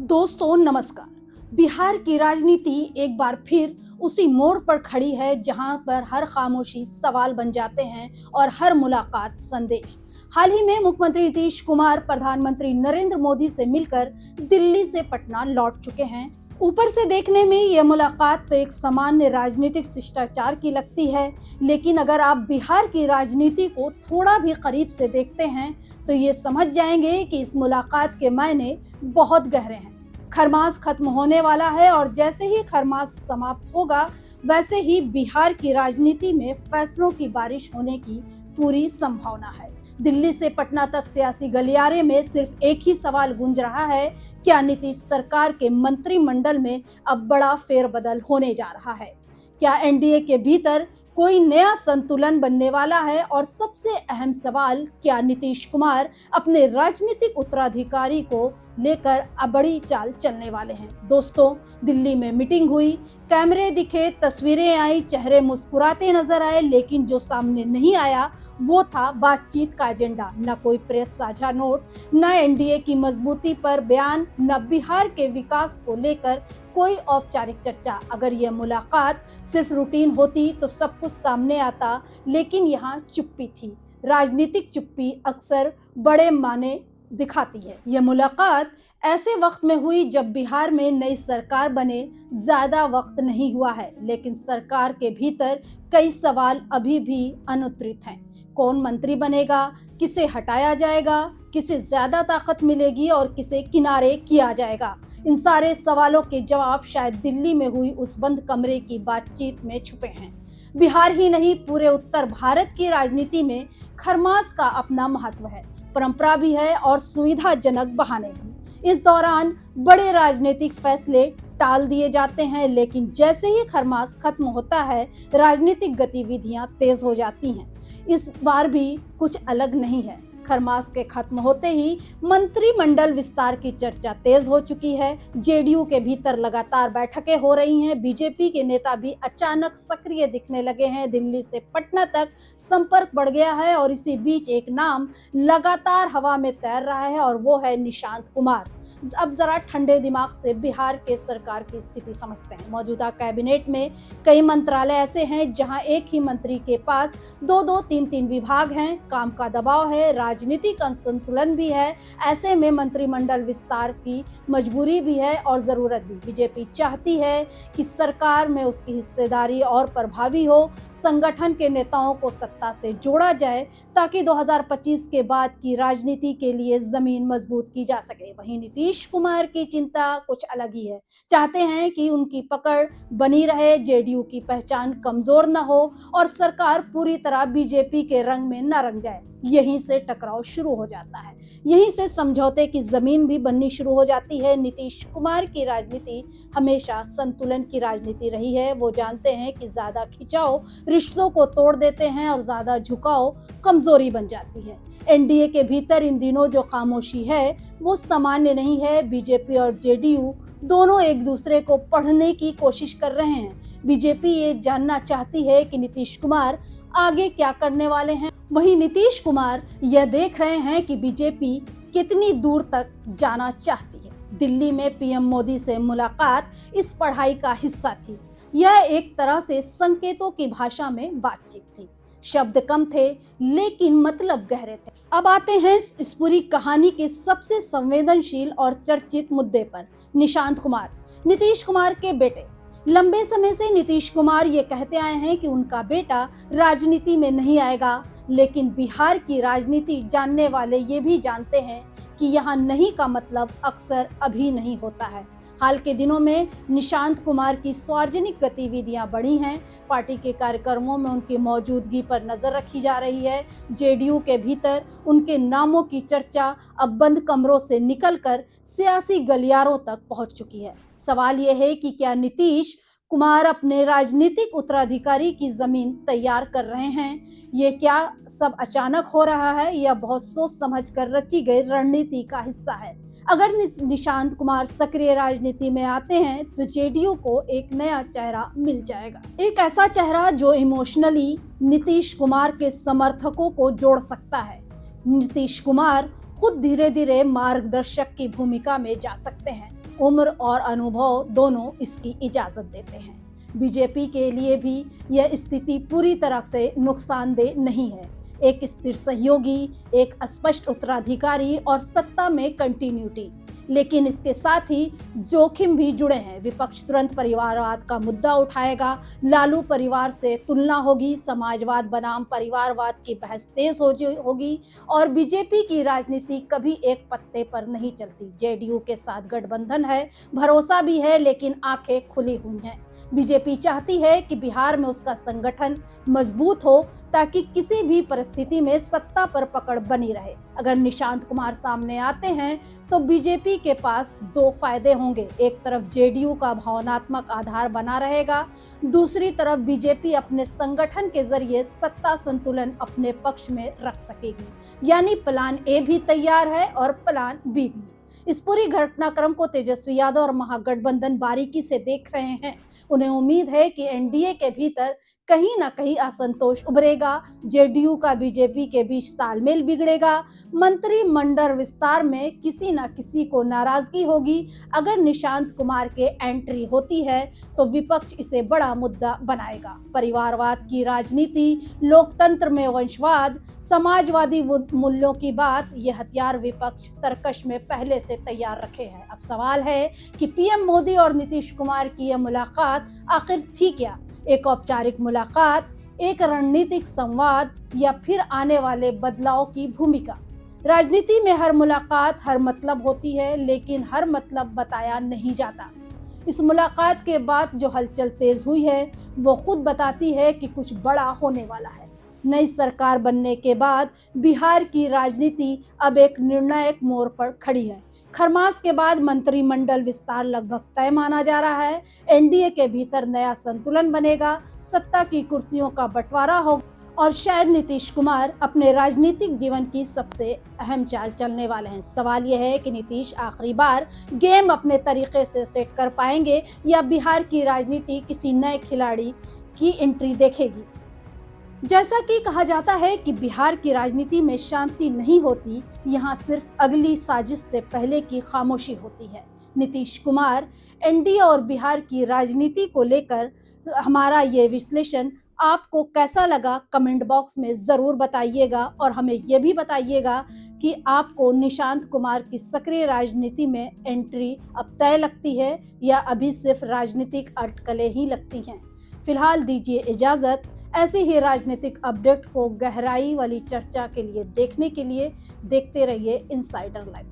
दोस्तों नमस्कार। बिहार की राजनीति एक बार फिर उसी मोड़ पर खड़ी है जहां पर हर खामोशी सवाल बन जाते हैं और हर मुलाकात संदेश। हाल ही में मुख्यमंत्री नीतीश कुमार प्रधानमंत्री नरेंद्र मोदी से मिलकर दिल्ली से पटना लौट चुके हैं। ऊपर से देखने में यह मुलाकात तो एक सामान्य राजनीतिक शिष्टाचार की लगती है, लेकिन अगर आप बिहार की राजनीति को थोड़ा भी करीब से देखते हैं तो ये समझ जाएंगे कि इस मुलाकात के मायने बहुत गहरे हैं। खरमास खत्म होने वाला है और जैसे ही खरमास समाप्त होगा वैसे ही बिहार की राजनीति में फैसलों की बारिश होने की पूरी संभावना है। दिल्ली से पटना तक सियासी गलियारे में सिर्फ एक ही सवाल गूंज रहा है, क्या नीतीश सरकार के मंत्रिमंडल में अब बड़ा फेरबदल होने जा रहा है? क्या एनडीए के भीतर कोई नया संतुलन बनने वाला है? और सबसे अहम सवाल, क्या नीतीश कुमार अपने राजनीतिक उत्तराधिकारी को लेकर बड़ी चाल चलने वाले हैं? दोस्तों, दिल्ली में मीटिंग हुई, कैमरे दिखे, तस्वीरें आई, चेहरे मुस्कुराते नजर आए, लेकिन जो सामने नहीं आया वो था बातचीत का एजेंडा। न कोई प्रेस साझा नोट, न एनडीए की मजबूती पर बयान, न बिहार के विकास को लेकर कोई औपचारिक चर्चा। अगर यह मुलाकात सिर्फ रूटीन होती तो सब कुछ सामने आता, लेकिन यहाँ चुप्पी थी। राजनीतिक चुप्पी अक्सर बड़े माने दिखाती है। यह मुलाकात ऐसे वक्त में हुई जब बिहार में नई सरकार बने ज्यादा वक्त नहीं हुआ है, लेकिन सरकार के भीतर कई सवाल अभी भी अनुत्तरित हैं। कौन मंत्री बनेगा, किसे हटाया जाएगा, किसे ज्यादा ताकत मिलेगी और किसे किनारे किया जाएगा? इन सारे सवालों के जवाब शायद दिल्ली में हुई उस बंद कमरे की बातचीत में छुपे हैं। बिहार ही नहीं, पूरे उत्तर भारत की राजनीति में खरमास का अपना महत्व है, परंपरा भी है और सुविधाजनक बहाने भी। इस दौरान बड़े राजनीतिक फैसले टाल दिए जाते हैं, लेकिन जैसे ही खरमास खत्म होता है राजनीतिक गतिविधियां तेज हो जाती हैं। इस बार भी कुछ अलग नहीं है। खरमास के खत्म होते ही मंत्रिमंडल विस्तार की चर्चा तेज हो चुकी है। जेडीयू के भीतर लगातार बैठकें हो रही हैं। बीजेपी के नेता भी अचानक सक्रिय दिखने लगे हैं। दिल्ली से पटना तक संपर्क बढ़ गया है और इसी बीच एक नाम लगातार हवा में तैर रहा है और वो है निशांत कुमार। अब जरा ठंडे दिमाग से बिहार के सरकार की स्थिति समझते हैं। मौजूदा कैबिनेट में कई मंत्रालय ऐसे हैं जहां एक ही मंत्री के पास दो तीन विभाग हैं। काम का दबाव है, राजनीतिक असंतुलन भी है। ऐसे में मंत्रिमंडल विस्तार की मजबूरी भी है और जरूरत भी। बीजेपी चाहती है कि सरकार में उसकी हिस्सेदारी और प्रभावी हो, संगठन के नेताओं को सत्ता से जोड़ा जाए ताकि 2025 के बाद की राजनीति के लिए जमीन मजबूत की जा सके। वहीं नीतीश कुमार की चिंता कुछ अलग ही है। चाहते हैं कि उनकी पकड़ बनी रहे, जेडीयू की पहचान कमजोर न हो और सरकार पूरी तरह बीजेपी के रंग में न रंग जाए। यहीं से टकराव शुरू हो जाता है, यहीं से समझौते की जमीन भी बननी शुरू हो जाती है। नीतीश कुमार की राजनीति हमेशा संतुलन की राजनीति रही है। वो जानते हैं कि ज्यादा खिंचाव रिश्तों को तोड़ देते हैं और ज्यादा झुकाव कमजोरी बन जाती है। एनडीए के भीतर इन दिनों जो खामोशी है वो सामान्य नहीं है। बीजेपी और जेडीयू दोनों एक दूसरे को पढ़ने की कोशिश कर रहे हैं। बीजेपी ये जानना चाहती है कि नीतीश कुमार आगे क्या करने वाले हैं, वहीं नीतीश कुमार यह देख रहे हैं कि बीजेपी कितनी दूर तक जाना चाहती है। दिल्ली में पीएम मोदी से मुलाकात इस पढ़ाई का हिस्सा थी। यह एक तरह से संकेतों की भाषा में बातचीत थी। शब्द कम थे लेकिन मतलब गहरे थे। अब आते हैं इस पूरी कहानी के सबसे संवेदनशील और चर्चित मुद्दे पर, निशांत कुमार, नीतीश कुमार के बेटे। लंबे समय से नीतीश कुमार ये कहते आए हैं कि उनका बेटा राजनीति में नहीं आएगा, लेकिन बिहार की राजनीति जानने वाले ये भी जानते हैं कि यहाँ नहीं का मतलब अक्सर अभी नहीं होता है। हाल के दिनों में निशांत कुमार की सार्वजनिक गतिविधियां बढ़ी हैं। पार्टी के कार्यक्रमों में उनकी मौजूदगी पर नजर रखी जा रही है। जेडीयू के भीतर उनके नामों की चर्चा अब बंद कमरों से निकलकर सियासी गलियारों तक पहुंच चुकी है। सवाल यह है कि क्या नीतीश कुमार अपने राजनीतिक उत्तराधिकारी की जमीन तैयार कर रहे हैं? ये क्या सब अचानक हो रहा है या बहुत सोच समझकर रची गई रणनीति का हिस्सा है? अगर निशांत कुमार सक्रिय राजनीति में आते हैं तो जेडीयू को एक नया चेहरा मिल जाएगा, एक ऐसा चेहरा जो इमोशनली नीतीश कुमार के समर्थकों को जोड़ सकता है। नीतीश कुमार खुद धीरे धीरे मार्गदर्शक की भूमिका में जा सकते हैं। उम्र और अनुभव दोनों इसकी इजाजत देते हैं। बीजेपी के लिए भी यह स्थिति पूरी तरह से नुकसानदेह नहीं है। एक स्थिर सहयोगी, एक स्पष्ट उत्तराधिकारी और सत्ता में कंटिन्यूटी, लेकिन इसके साथ ही जोखिम भी जुड़े हैं। विपक्ष तुरंत परिवारवाद का मुद्दा उठाएगा, लालू परिवार से तुलना होगी, समाजवाद बनाम परिवारवाद की बहस तेज होगी और बीजेपी की राजनीति कभी एक पत्ते पर नहीं चलती। जेडीयू के साथ गठबंधन है, भरोसा भी है, लेकिन आंखें खुली हुई हैं। बीजेपी चाहती है कि बिहार में उसका संगठन मजबूत हो ताकि किसी भी परिस्थिति में सत्ता पर पकड़ बनी रहे। अगर निशांत कुमार सामने आते हैं तो बीजेपी के पास दो फायदे होंगे। एक तरफ जेडीयू का भावनात्मक आधार बना रहेगा, दूसरी तरफ बीजेपी अपने संगठन के जरिए सत्ता संतुलन अपने पक्ष में रख सकेगी। यानी प्लान ए भी तैयार है और प्लान बी भी। इस पूरी घटनाक्रम को तेजस्वी यादव और महागठबंधन बारीकी से देख रहे हैं। उन्हें उम्मीद है कि एनडीए के भीतर कहीं ना कहीं असंतोष उभरेगा, जेडीयू का बीजेपी के बीच तालमेल बिगड़ेगा, मंत्रिमंडल विस्तार में किसी ना किसी को नाराजगी होगी। अगर निशांत कुमार के एंट्री होती है तो विपक्ष इसे बड़ा मुद्दा बनाएगा। परिवारवाद की राजनीति, लोकतंत्र में वंशवाद, समाजवादी मूल्यों की बात, ये हथियार विपक्ष तर्कश में पहले से तैयार रखे हैं। अब सवाल है कि पीएम मोदी और नीतीश कुमार की यह मुलाकात आखिर थी क्या? एक औपचारिक मुलाकात, एक रणनीतिक संवाद या फिर आने वाले बदलाव की भूमिका? राजनीति में हर मुलाकात हर मतलब होती है, लेकिन हर मतलब बताया नहीं जाता। इस मुलाकात के बाद जो हलचल तेज हुई है वो खुद बताती है कि कुछ बड़ा होने वाला है। नई सरकार बनने के बाद बिहार की राजनीति अब एक निर्णायक मोड़ पर खड़ी है। खरमास के बाद मंत्रिमंडल विस्तार लगभग तय माना जा रहा है। एनडीए के भीतर नया संतुलन बनेगा, सत्ता की कुर्सियों का बंटवारा होगा और शायद नीतीश कुमार अपने राजनीतिक जीवन की सबसे अहम चाल चलने वाले हैं। सवाल यह है कि नीतीश आखिरी बार गेम अपने तरीके से सेट कर पाएंगे या बिहार की राजनीति किसी नए खिलाड़ी की एंट्री देखेगी। जैसा कि कहा जाता है कि बिहार की राजनीति में शांति नहीं होती, यहाँ सिर्फ अगली साजिश से पहले की खामोशी होती है। नीतीश कुमार, एनडीए और बिहार की राजनीति को लेकर हमारा ये विश्लेषण आपको कैसा लगा, कमेंट बॉक्स में ज़रूर बताइएगा और हमें ये भी बताइएगा कि आपको निशांत कुमार की सक्रिय राजनीति में एंट्री अब तय लगती है या अभी सिर्फ राजनीतिक अटकलें ही लगती हैं। फिलहाल दीजिए इजाज़त। ऐसे ही राजनीतिक अपडेट को गहराई वाली चर्चा के लिए देखने के लिए देखते रहिए इनसाइडर लाइव।